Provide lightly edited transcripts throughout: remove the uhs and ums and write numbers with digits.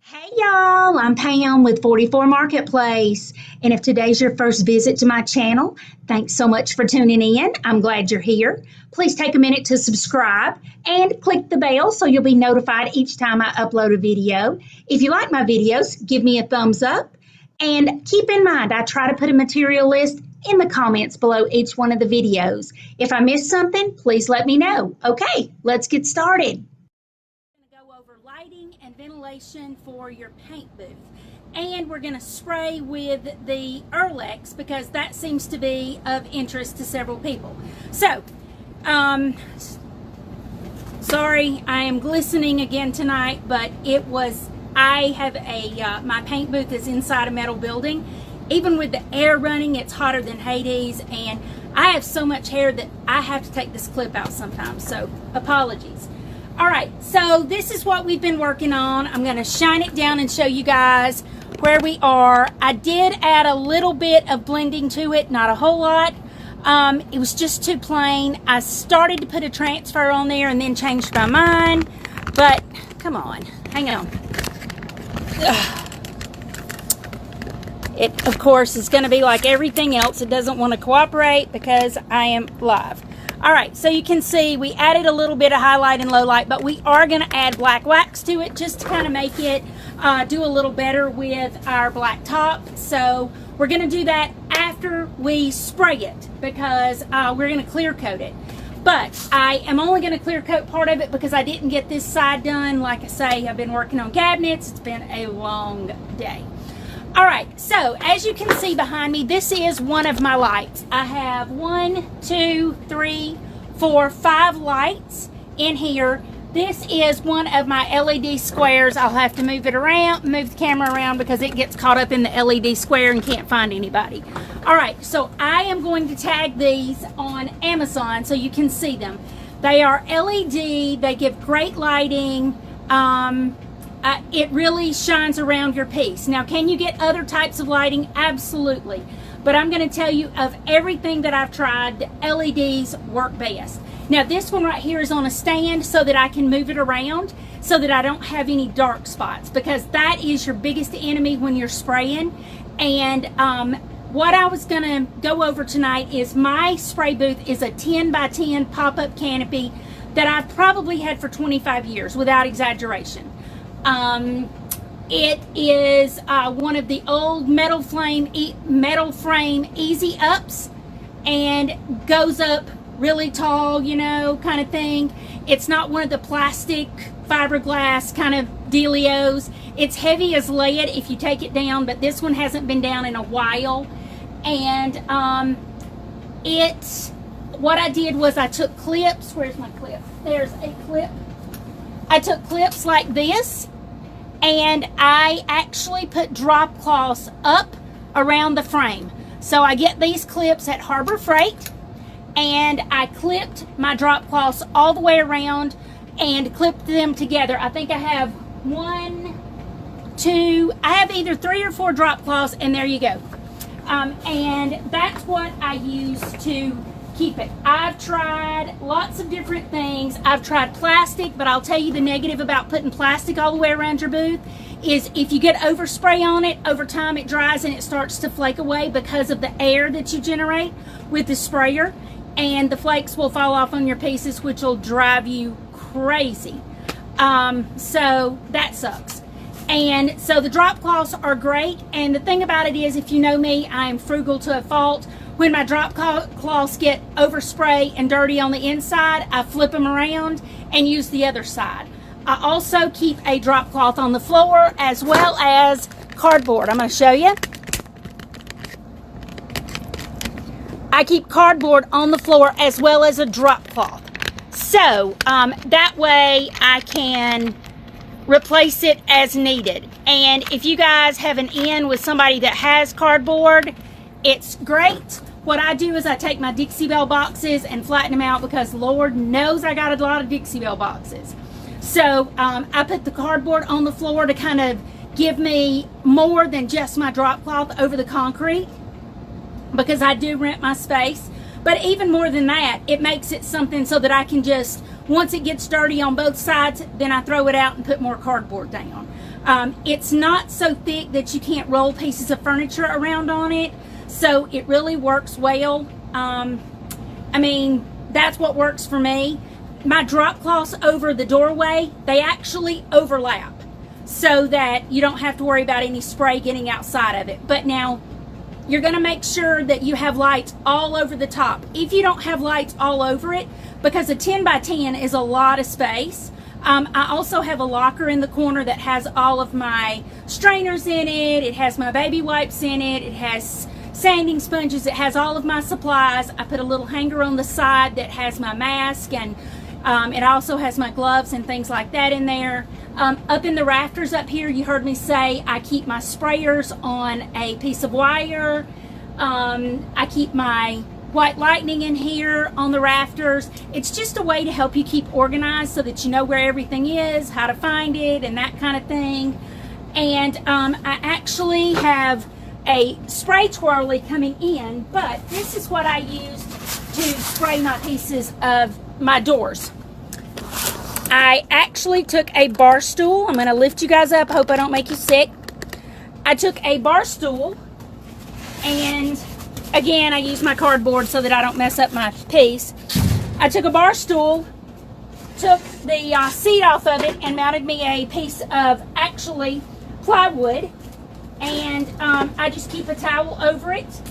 Hey y'all, I'm Pam with 44 Marketplace. And if today's your first visit to my channel, thanks so much for tuning in. I'm glad you're here. Please take a minute to subscribe and click the bell so you'll be notified each time I upload a video. If you like my videos, give me a thumbs up. And keep in mind, I try to put a material list in the comments below each one of the videos. If I missed something, please let me know. Okay, let's get started. Go over lighting and ventilation for your paint booth, and we're going to spray with the Earlex because that seems to be of interest to several people. So sorry I am glistening again tonight, but I have my paint booth is inside a metal building. Even with the air running, it's hotter than Hades, and I have so much hair that I have to take this clip out sometimes, so apologies. All right, so this is what we've been working on. I'm going to shine it down and show you guys where we are. I did add a little bit of blending to it, not a whole lot. It was just too plain. I started to put a transfer on there and then changed my mind, but come on, hang on. Ugh. It, of course, is going to be like everything else. It doesn't want to cooperate because I am live. All right, so you can see we added a little bit of highlight and low light, but we are going to add black wax to it just to kind of make it do a little better with our black top. So we're going to do that after we spray it because we're going to clear coat it. But I am only going to clear coat part of it because I didn't get this side done. Like I say, I've been working on cabinets. It's been a long day. All right, so as you can see behind me, this is one of my lights. I have 1, 2, 3, 4, 5 lights in here. This is one of my LED squares. I'll have to move it around, move the camera around because it gets caught up in the LED square and can't find anybody. All right, so I am going to tag these on Amazon so you can see them. They are LED, they give great lighting. It really shines around your piece. Now, can you get other types of lighting? Absolutely. But I'm going to tell you of everything that I've tried, the LEDs work best. Now, this one right here is on a stand so that I can move it around so that I don't have any dark spots because that is your biggest enemy when you're spraying. And what I was going to go over tonight is my spray booth is a 10 by 10 pop-up canopy that I've probably had for 25 years without exaggeration. It is one of the old metal frame easy ups and goes up really tall, you know, kind of thing. It's not one of the plastic fiberglass kind of dealios. It's heavy as lead if you take it down, but this one hasn't been down in a while. And what I did was I took clips. Where's my clip? There's a clip. I took clips like this and I actually put drop cloths up around the frame. So I get these clips at Harbor Freight and I clipped my drop cloths all the way around and clipped them together. I think I have 1, 2, I have either 3 or 4 drop cloths, and there you go. And that's what I use to keep it. I've tried lots of different things. I've tried plastic, but I'll tell you the negative about putting plastic all the way around your booth is if you get overspray on it, over time it dries and it starts to flake away because of the air that you generate with the sprayer, and the flakes will fall off on your pieces, which will drive you crazy. So that sucks. And so the drop cloths are great, and the thing about it is, if you know me, I am frugal to a fault. When my drop cloths get overspray and dirty on the inside, I flip them around and use the other side. I also keep a drop cloth on the floor as well as cardboard. I'm going to show you. I keep cardboard on the floor as well as a drop cloth. So that way I can replace it as needed. And if you guys have an in with somebody that has cardboard, it's great. What I do is I take my Dixie Belle boxes and flatten them out because Lord knows I got a lot of Dixie Belle boxes. So I put the cardboard on the floor to kind of give me more than just my drop cloth over the concrete because I do rent my space. But even more than that, it makes it something so that I can just, once it gets dirty on both sides, then I throw it out and put more cardboard down. It's not so thick that you can't roll pieces of furniture around on it, so it really works well. I mean, that's what works for me. My drop cloths over the doorway, they actually overlap so that you don't have to worry about any spray getting outside of it. But now, you're going to make sure that you have lights all over the top. If you don't have lights all over it, because a 10 by 10 is a lot of space, I also have a locker in the corner that has all of my strainers in it. It has my baby wipes in it. It has sanding sponges. It has all of my supplies. I put a little hanger on the side that has my mask, and it also has my gloves and things like that in there. Up in the rafters up here, you heard me say I keep my sprayers on a piece of wire. I keep my white lightning in here on the rafters. It's just a way to help you keep organized so that you know where everything is, how to find it, and that kind of thing. And I actually have a spray twirly coming in, but this is what I use to spray my pieces of my doors. I actually took a bar stool. I'm going to lift you guys up. Hope I don't make you sick. I took a bar stool, and again, I use my cardboard so that I don't mess up my piece. I took a bar stool, took the seat off of it, and mounted me a piece of actually plywood, and I just keep a towel over it,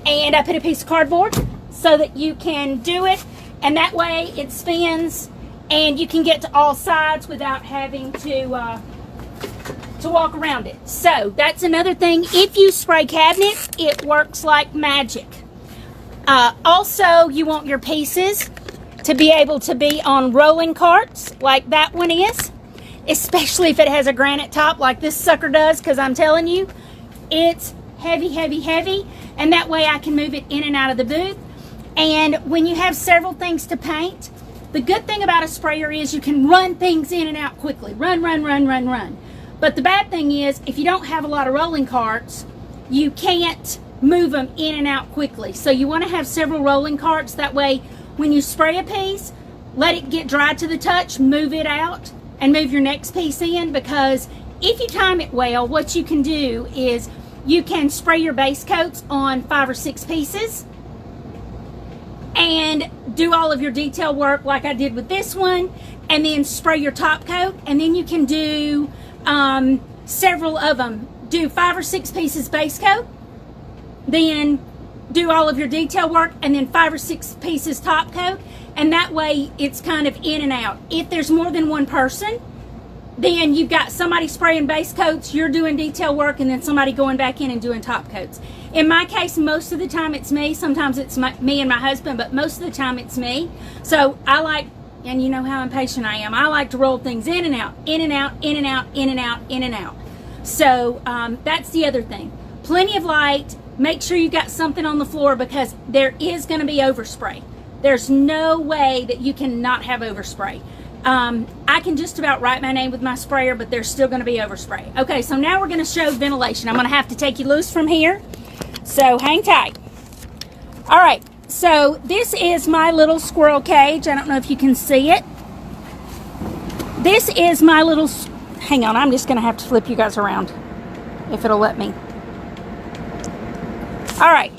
and I put a piece of cardboard so that you can do it, and that way it spins and you can get to all sides without having to walk around it. So that's another thing. If you spray cabinets, it works like magic. Also, you want your pieces to be able to be on rolling carts like that one is, especially if it has a granite top like this sucker does, because I'm telling you, it's heavy, heavy, heavy, and that way I can move it in and out of the booth. And when you have several things to paint, the good thing about a sprayer is you can run things in and out quickly. Run, run, run, run, run. But the bad thing is, if you don't have a lot of rolling carts, you can't move them in and out quickly. So you want to have several rolling carts. That way, when you spray a piece, let it get dry to the touch, move it out, and move your next piece in. Because if you time it well, what you can do is you can spray your base coats on 5 or 6 pieces and do all of your detail work like I did with this one, and then spray your top coat, and then you can do several of them. Do 5 or 6 pieces base coat, then do all of your detail work, and then 5 or 6 pieces top coat, and that way it's kind of in and out. If there's more than one person, then you've got somebody spraying base coats, you're doing detail work, and then somebody going back in and doing top coats. In my case, most of the time it's me. Sometimes it's me and my husband, but most of the time it's me. So I like, and you know how impatient I am, I like to roll things in and out, in and out, in and out, in and out, in and out. So that's the other thing. Plenty of light. Make sure you got something on the floor, because there is going to be overspray. There's no way that you can not have overspray. I can just about write my name with my sprayer, but there's still going to be overspray. Okay, so now we're going to show ventilation. I'm going to have to take you loose from here, so hang tight. All right, so this is my little squirrel cage. I don't know if you can see it. This is my little, hang on, I'm just going to have to flip you guys around if it'll let me. All right,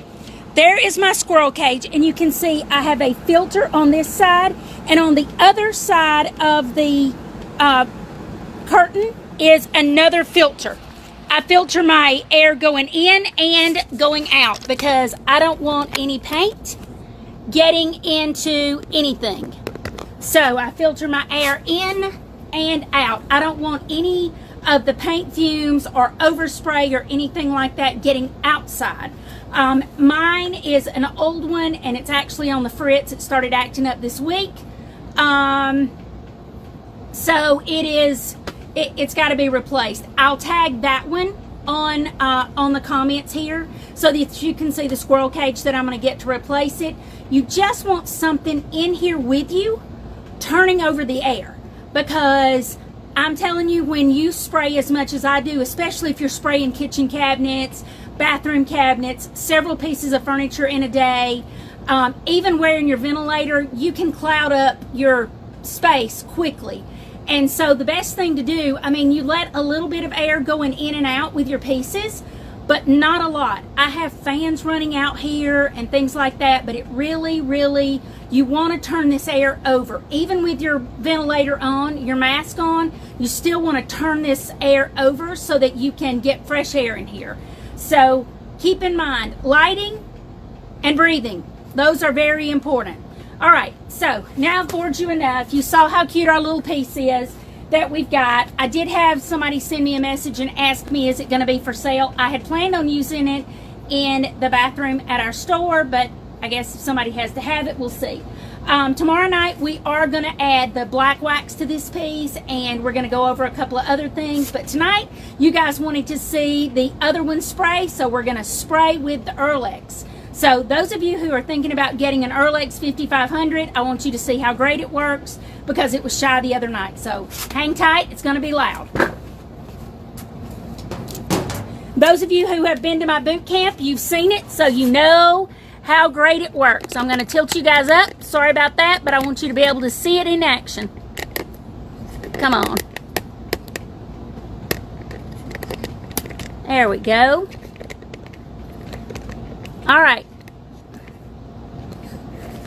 there is my squirrel cage, and you can see I have a filter on this side, and on the other side of the curtain is another filter. I filter my air going in and going out because I don't want any paint getting into anything. So I filter my air in and out. I don't want any of the paint fumes or overspray or anything like that getting outside. Mine is an old one, and it's actually on the fritz. It started acting up this week. So it's got to be replaced. I'll tag that one on the comments here so that you can see the squirrel cage that I'm going to get to replace it. You just want something in here with you turning over the air, because I'm telling you, when you spray as much as I do, especially if you're spraying kitchen cabinets, bathroom cabinets, several pieces of furniture in a day, Even wearing your ventilator, you can cloud up your space quickly. And so the best thing to do, I mean, you let a little bit of air going in and out with your pieces, but not a lot. I have fans running out here and things like that, but it really, you want to turn this air over. Even with your ventilator on, your mask on, you still want to turn this air over so that you can get fresh air in here. So keep in mind, lighting and breathing, those are very important. All right, so now I've bored you enough. You saw how cute our little piece is that we've got. I did have somebody send me a message and ask me, is it going to be for sale? I had planned on using it in the bathroom at our store, but I guess if somebody has to have it, we'll see. Tomorrow night, we are going to add the black wax to this piece, and we're going to go over a couple of other things. But tonight, you guys wanted to see the other one spray, so we're going to spray with the Earlex. So those of you who are thinking about getting an Earlex 5500, I want you to see how great it works because it was shy the other night. So hang tight, it's going to be loud. Those of you who have been to my boot camp, you've seen it, so you know how great it works. I'm going to tilt you guys up. Sorry about that, but I want you to be able to see it in action. Come on. There we go. All right.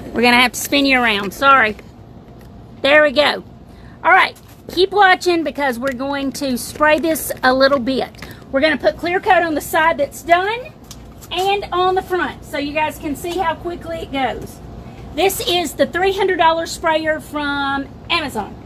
We're going to have to spin you around. Sorry. There we go. All right. Keep watching because we're going to spray this a little bit. We're going to put clear coat on the side that's done and on the front so you guys can see how quickly it goes. This is the $300 sprayer from Amazon.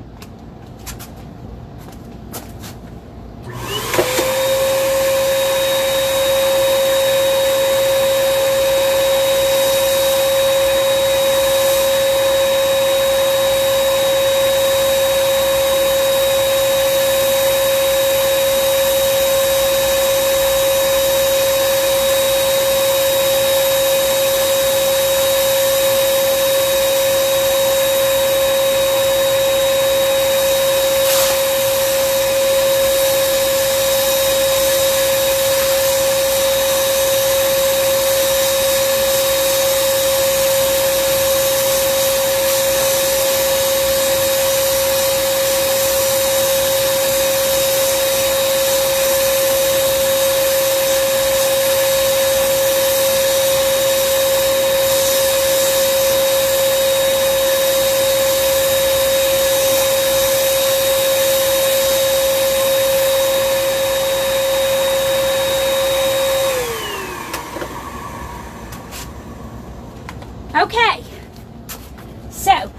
Okay, so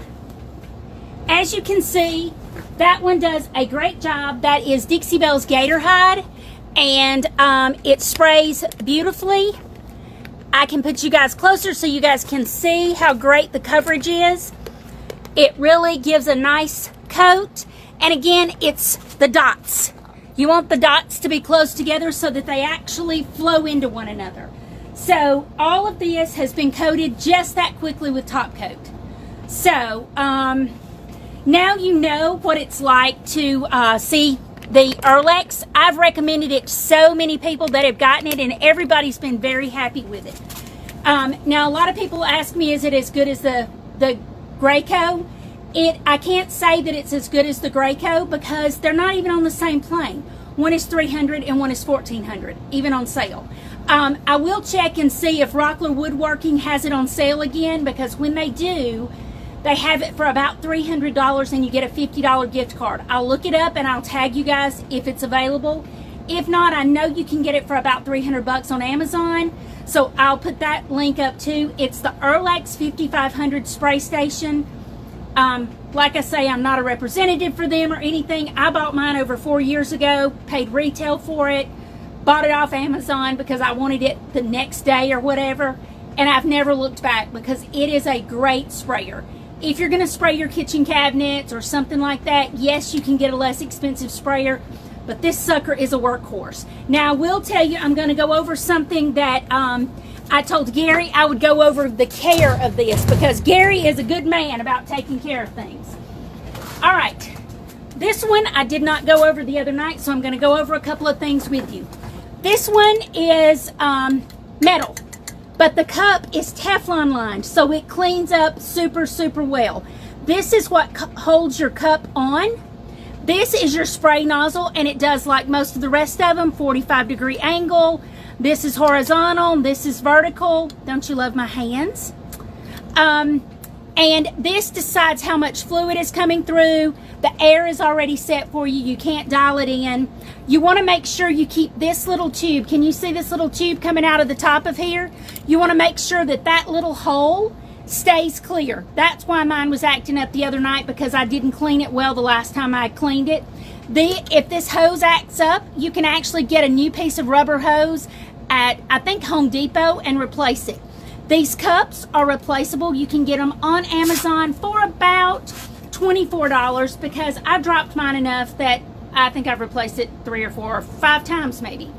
as you can see, that one does a great job. That is Dixie Belle's Gator Hide, and it sprays beautifully. I can put you guys closer so you guys can see how great the coverage is. It really gives a nice coat, and again, it's the dots. You want the dots to be close together so that they actually flow into one another. So all of this has been coated just that quickly with top coat. So now you know what it's like to see the Earlex. I've recommended it to so many people that have gotten it, and everybody's been very happy with it. Now a lot of people ask me, is it as good as the Graco? I can't say that it's as good as the Graco because they're not even on the same plane. One is $300 and one is $1,400, even on sale. I will check and see if Rockler Woodworking has it on sale again, because when they do, they have it for about $300 and you get a $50 gift card. I'll look it up and I'll tag you guys if it's available. If not, I know you can get it for about $300 on Amazon, so I'll put that link up too. It's the Earlex 5500 spray station. Like I say, I'm not a representative for them or anything. I bought mine over 4 years ago, paid retail for it, bought it off Amazon because I wanted it the next day or whatever, and I've never looked back because it is a great sprayer. If you're going to spray your kitchen cabinets or something like that, yes, you can get a less expensive sprayer, but this sucker is a workhorse. Now, I will tell you, I'm going to go over something that I told Gary I would go over the care of this, because Gary is a good man about taking care of things. All right, this one I did not go over the other night, so I'm going to go over a couple of things with you. This one is metal. but the cup is Teflon lined, so it cleans up super, super well. This is what holds your cup on. This is your spray nozzle, and it does, like most of the rest of them, 45-degree angle. This is horizontal, this is vertical. Don't you love my hands? And this decides how much fluid is coming through. The air is already set for you. You can't dial it in. You want to make sure you keep this little tube. Can you see this little tube coming out of the top of here? You want to make sure that that little hole stays clear. That's why mine was acting up the other night, because I didn't clean it well the last time I cleaned it. If this hose acts up, you can actually get a new piece of rubber hose at, I think, Home Depot and replace it. These cups are replaceable. You can get them on Amazon for about $24 because I dropped mine enough that I think I've replaced it 3 or 4 or 5 times maybe.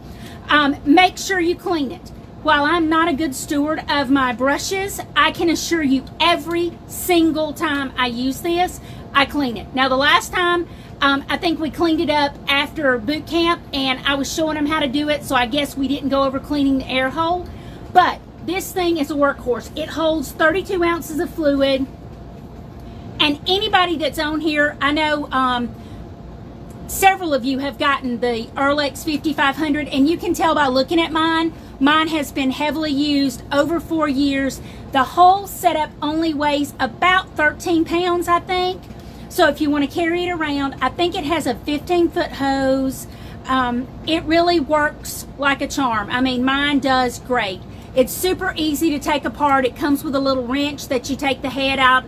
Make sure you clean it. While I'm not a good steward of my brushes, I can assure you every single time I use this, I clean it. Now the last time, I think we cleaned it up after boot camp and I was showing them how to do it, so I guess we didn't go over cleaning the air hole. But this thing is a workhorse. It holds 32 ounces of fluid. And anybody that's on here, I know several of you have gotten the Earlex 5500, and you can tell by looking at mine. Mine has been heavily used over 4 years. The whole setup only weighs about 13 pounds, I think. So if you want to carry it around, I think it has a 15-foot hose. It really works like a charm. I mean, mine does great. It's super easy to take apart. It comes with a little wrench that you take the head out,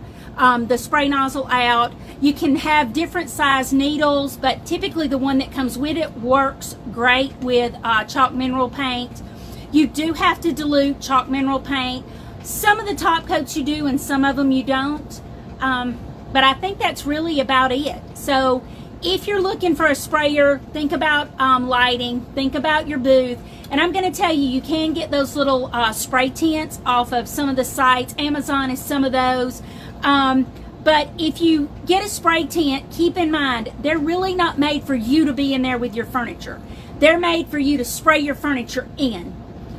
the spray nozzle out. You can have different size needles, but typically the one that comes with it works great with chalk mineral paint. You do have to dilute chalk mineral paint. Some of the top coats you do and some of them you don't. But I think that's really about it. So if you're looking for a sprayer, think about lighting, think about your booth. And I'm going to tell you, you can get those little spray tents off of some of the sites. Amazon is some of those. But if you get a spray tent, keep in mind, they're really not made for you to be in there with your furniture. They're made for you to spray your furniture in.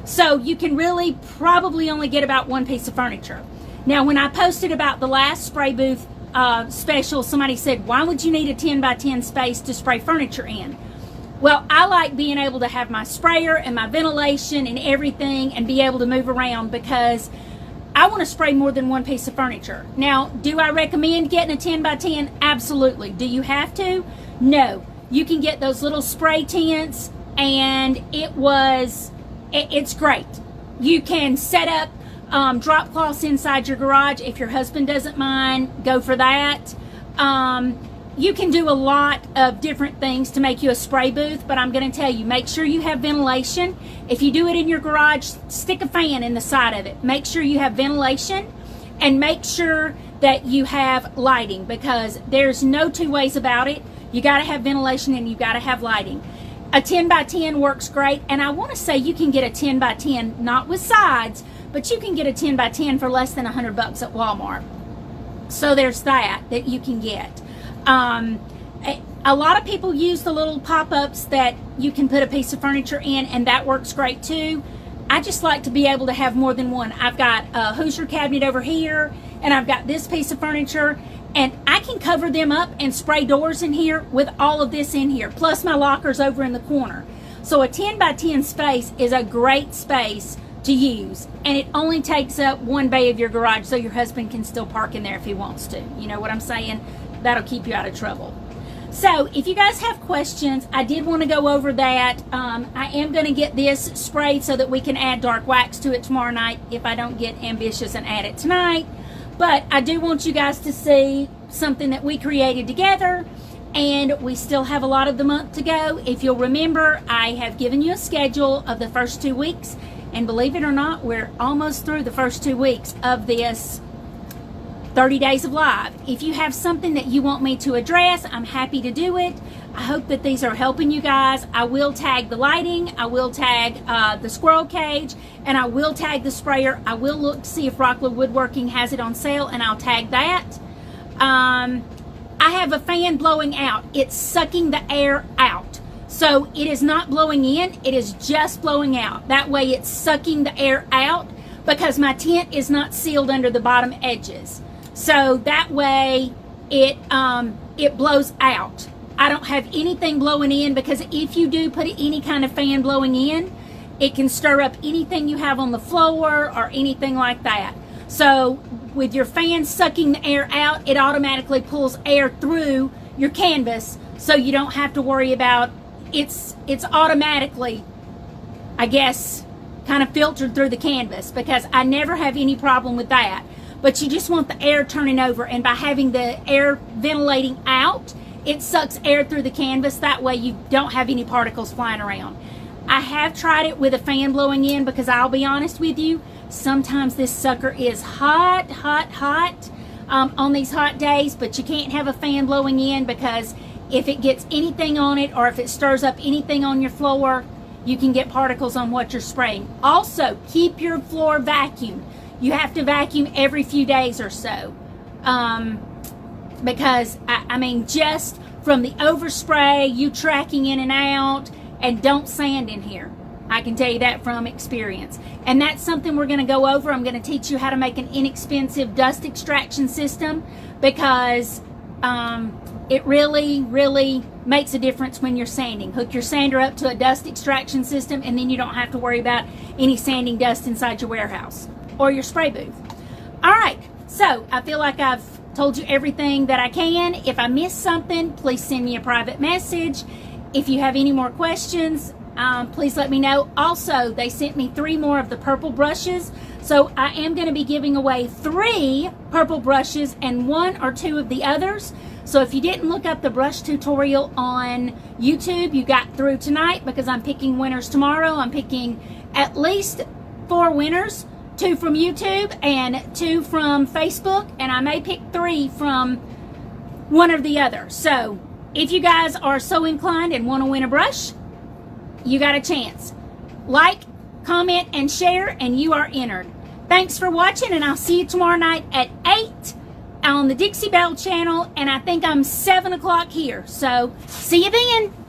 So you can really probably only get about one piece of furniture. Now, when I posted about the last spray booth special, somebody said, why would you need a 10 by 10 space to spray furniture in? Well, I like being able to have my sprayer and my ventilation and everything and be able to move around because I want to spray more than one piece of furniture. Now, do I recommend getting a 10 by 10? Absolutely. Do you have to? No. You can get those little spray tents and it's great. You can set up drop cloths inside your garage. If your husband doesn't mind, go for that. You can do a lot of different things to make you a spray booth, but I'm going to tell you, make sure you have ventilation. If you do it in your garage, stick a fan in the side of it. Make sure you have ventilation and make sure that you have lighting because there's no two ways about it. You got to have ventilation and you got to have lighting. A 10 by 10 works great, and I want to say you can get a 10 by 10, not with sides, but you can get a 10 by 10 for less than $100 at Walmart. So there's that you can get. A lot of people use the little pop-ups that you can put a piece of furniture in, and that works great too. I just like to be able to have more than one. I've got a Hoosier cabinet over here, and I've got this piece of furniture, and I can cover them up and spray doors in here with all of this in here, plus my lockers over in the corner. So a 10 by 10 space is a great space to use, and it only takes up one bay of your garage, so your husband can still park in there if he wants to. You know what I'm saying? That'll keep you out of trouble. So if you guys have questions, I did want to go over that. I am going to get this sprayed so that we can add dark wax to it tomorrow night if I don't get ambitious and add it tonight. But I do want you guys to see something that we created together, and we still have a lot of the month to go. If you'll remember, I have given you a schedule of the first 2 weeks, and believe it or not, we're almost through the first 2 weeks of this 30 days of live. If you have something that you want me to address, I'm happy to do it. I hope that these are helping you guys. I will tag the lighting, I will tag the squirrel cage, and I will tag the sprayer. I will look to see if Rockler Woodworking has it on sale, and I'll tag that. I have a fan blowing out. It's sucking the air out. So it is not blowing in, it is just blowing out. That way it's sucking the air out. because my tent is not sealed under the bottom edges. So that way it blows out. I don't have anything blowing in, because if you do put any kind of fan blowing in, it can stir up anything you have on the floor or anything like that. So with your fan sucking the air out, it automatically pulls air through your canvas, so you don't have to worry about it's automatically, I guess, kind of filtered through the canvas, because I never have any problem with that. But you just want the air turning over, and by having the air ventilating out, it sucks air through the canvas. That way you don't have any particles flying around. I have tried it with a fan blowing in, because I'll be honest with you, sometimes this sucker is hot on these hot days, but you can't have a fan blowing in, because if it gets anything on it, or if it stirs up anything on your floor, you can get particles on what you're spraying. Also, keep your floor vacuumed. You have to vacuum every few days or so, because I mean, just from the overspray, you tracking in and out, and don't sand in here. I can tell you that from experience. And that's something we're going to go over. I'm going to teach you how to make an inexpensive dust extraction system, because it really makes a difference when you're sanding. Hook your sander up to a dust extraction system, and then you don't have to worry about any sanding dust inside your warehouse or your spray booth. All right, so I feel like I've told you everything that I can. If I missed something, please send me a private message. If you have any more questions, please let me know. Also, they sent me 3 more of the purple brushes, so I am going to be giving away 3 purple brushes and 1 or 2 of the others. So if you didn't look up the brush tutorial on YouTube, you got through tonight, because I'm picking winners tomorrow. I'm picking at least 4 winners, 2 from YouTube and 2 from Facebook, and I may pick 3 from one or the other. So if you guys are so inclined and want to win a brush, you got a chance. Like, comment, and share, and you are entered. Thanks for watching, and I'll see you tomorrow night at 8 on the Dixie Belle channel, and I think I'm 7 o'clock here. So see you then.